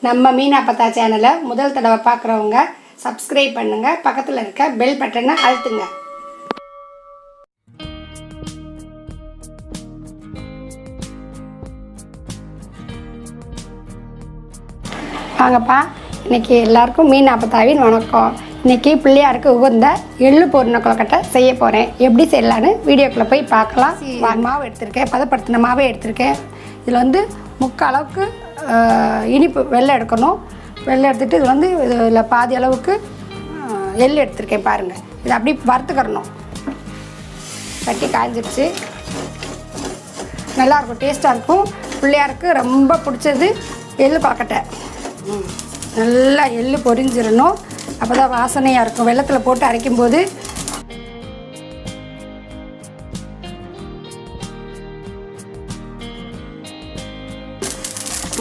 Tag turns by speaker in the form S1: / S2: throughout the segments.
S1: நம்ம மீனா அப்பத்தா சேனலை முதல் தடவை பார்க்குறவங்க சப்ஸ்கிரைப் பண்ணுங்கள், பக்கத்தில் இருக்க பெல் பட்டனை அழுத்துங்க. வாங்கப்பா, இன்றைக்கி எல்லாருக்கும் மீனா அப்பத்தாவின் வணக்கம். இன்றைக்கி பிள்ளையாருக்கு உகந்த எள்ளு பூரண கொழுக்கட்டை செய்ய போகிறேன். எப்படி செய்யலான்னு வீடியோக்குள்ளே போய் பார்க்கலாம். மாவு எடுத்திருக்கேன், பதப்படுத்தின மாவே எடுத்திருக்கேன். இதில் வந்து முக்கால் அளவுக்கு இனிப்பு வெள்ளை எடுக்கணும். வெள்ளை எடுத்துகிட்டு இதில் பாதி அளவுக்கு எள்ளு எடுத்திருக்கேன். பாருங்கள், இதை அப்படி வறுத்துக்கிறணும். கட்டி காய்ஞ்சிடுச்சு, நல்லாயிருக்கும், டேஸ்ட்டாக இருக்கும். பிள்ளையாருக்கு ரொம்ப பிடிச்சது எள்ளு கொழுக்கட்டை. நல்லா எள்ளு பொரிஞ்சிடணும், அப்போ தான் வாசனையாக இருக்கும். வெள்ளத்தில் போட்டு அரைக்கும்போது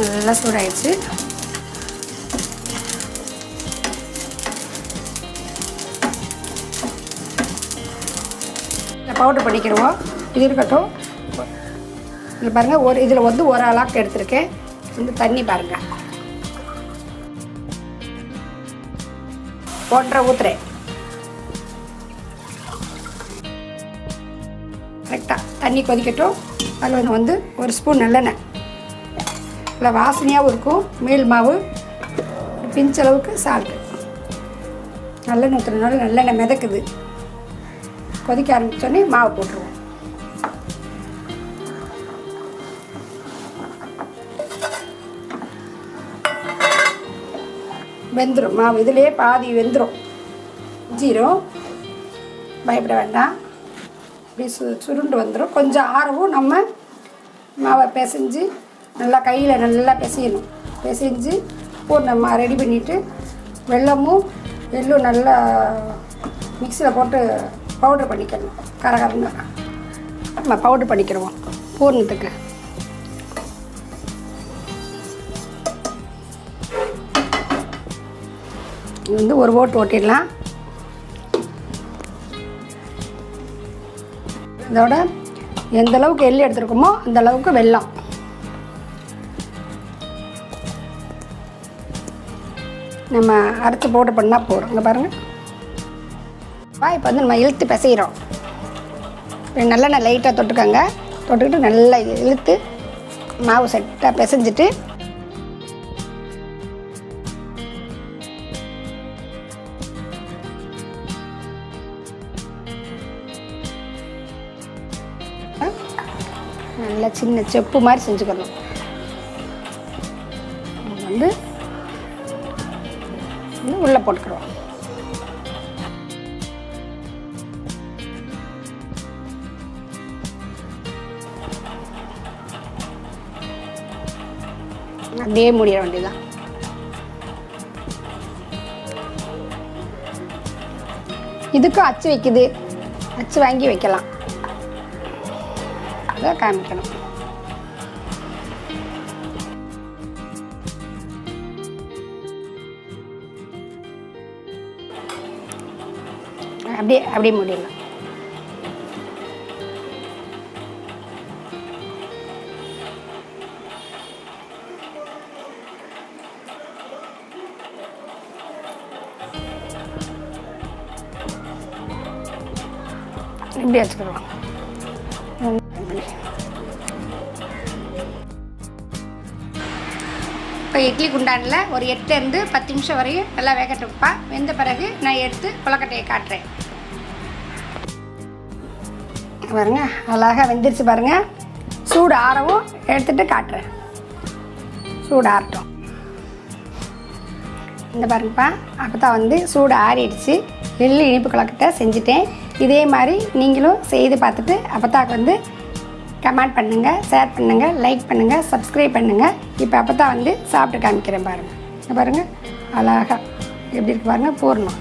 S1: நல்லா சூடாயிடுச்சு. பவுடர் பண்ணிக்கிடுவோம். இது இருக்கட்டும். இதில் பாருங்கள், இதில் ஒரு அளவுக்கு எடுத்துருக்கேன். தண்ணி பாருங்கள், 1.5 ஊற்றுறேன். கரெக்டாக தண்ணி கொதிக்கட்டும். அதில் ஒரு ஸ்பூன் நல்லெண்ணெய், இல்லை வாசனையாகவும் இருக்கும். மேல் மாவு, பிஞ்சளவுக்கு சால்ட்டு. நல்லெண்ணெய் ஊற்றுறதுனால நல்லெண்ணெய் மிதக்குது. கொதிக்க ஆரம்பித்தோடனே மாவு போட்டுருவோம். வெந்துடும் மாவு, இதிலே பாதி வெந்துடும். ஜீரம் பயப்பட வேண்டாம், இப்படி சுருண்டு வந்துடும். கொஞ்சம் ஆறவும் நம்ம மாவை பிசைஞ்சு நல்லா கையில் நல்லா பிசையணும். பிசைஞ்சு பூர்ணமா ரெடி பண்ணிவிட்டு வெல்லமும் எள்ளும் நல்லா மிக்சியில் போட்டு பவுட்ரு பண்ணிக்கணும். கரகரன்னு நம்ம பவுட்ரு பண்ணிக்கிடுவோம் பூர்ணத்துக்கு. ஒரு ஓட்டு ஓட்டிடலாம். இதோட எந்த அளவுக்கு எள்ளு எடுத்துருக்கோமோ அந்த அளவுக்கு வெல்லம். நம்ம அரைச்சி பவுடர் பண்ணால் போகிறோம். இங்கே பாருங்கள், இப்போ நம்ம இழுத்து பிசைகிறோம். நல்லெண்ணெய் லைட்டாக தொட்டுக்கோங்க. தொட்டுக்கிட்டு நல்லா இழுத்து மாவு செட்டாக பிசைஞ்சிட்டு நல்லா சின்ன செப்பு மாதிரி செஞ்சுக்கணும். உள்ளே போட்டுக்கிறோம். அப்படியே மூடிட வேண்டியதுதான். இதுக்கும் அச்சு வைக்குது, அச்சு வாங்கி வைக்கலாம். அதை காமிக்கணும். அப்படியே மூடிடலாம். இப்படி வச்சுக்கிறோம். இப்போ இட்லி குண்டானில் ஒரு 8லேருந்து 10 நிமிஷம் வரையும் நல்லா வேகட்டும்ப்பா. வெந்த பிறகு நான் எடுத்து கொழுக்கட்டையை காட்டுறேன். பாருங்க, அழகாக வெந்துருச்சு பாருங்கள். சூடு ஆறவும் எடுத்துகிட்டு காட்டுறேன். சூடு ஆறட்டும். இந்த பாருங்கப்பா, அப்போ தான் சூடு ஆறிடுச்சு. எள்ளு இனிப்பு கொழுக்கட்டை செஞ்சுட்டேன். இதே மாதிரி நீங்களும் செய்து பார்த்துட்டு அப்பத்தாக்கு கமெண்ட் பண்ணுங்கள், ஷேர் பண்ணுங்கள், லைக் பண்ணுங்கள், சப்ஸ்கிரைப் பண்ணுங்கள். இப்போ அப்பத்தான் சாப்பிட்டு காமிக்கிறேன். பாருங்கள், பாருங்கள் அழகாக எப்படி இருக்கு பாருங்கள். பூர்ணம்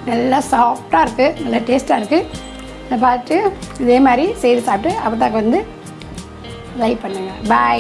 S1: நல்லா சாஃப்டாக இருக்குது, நல்லா டேஸ்ட்டாக இருக்குது. இதை பார்த்து இதே மாதிரி செய்து சாப்பிட்டு அப்பத்தாக்கு லைக் பண்ணுங்கள். பாய்.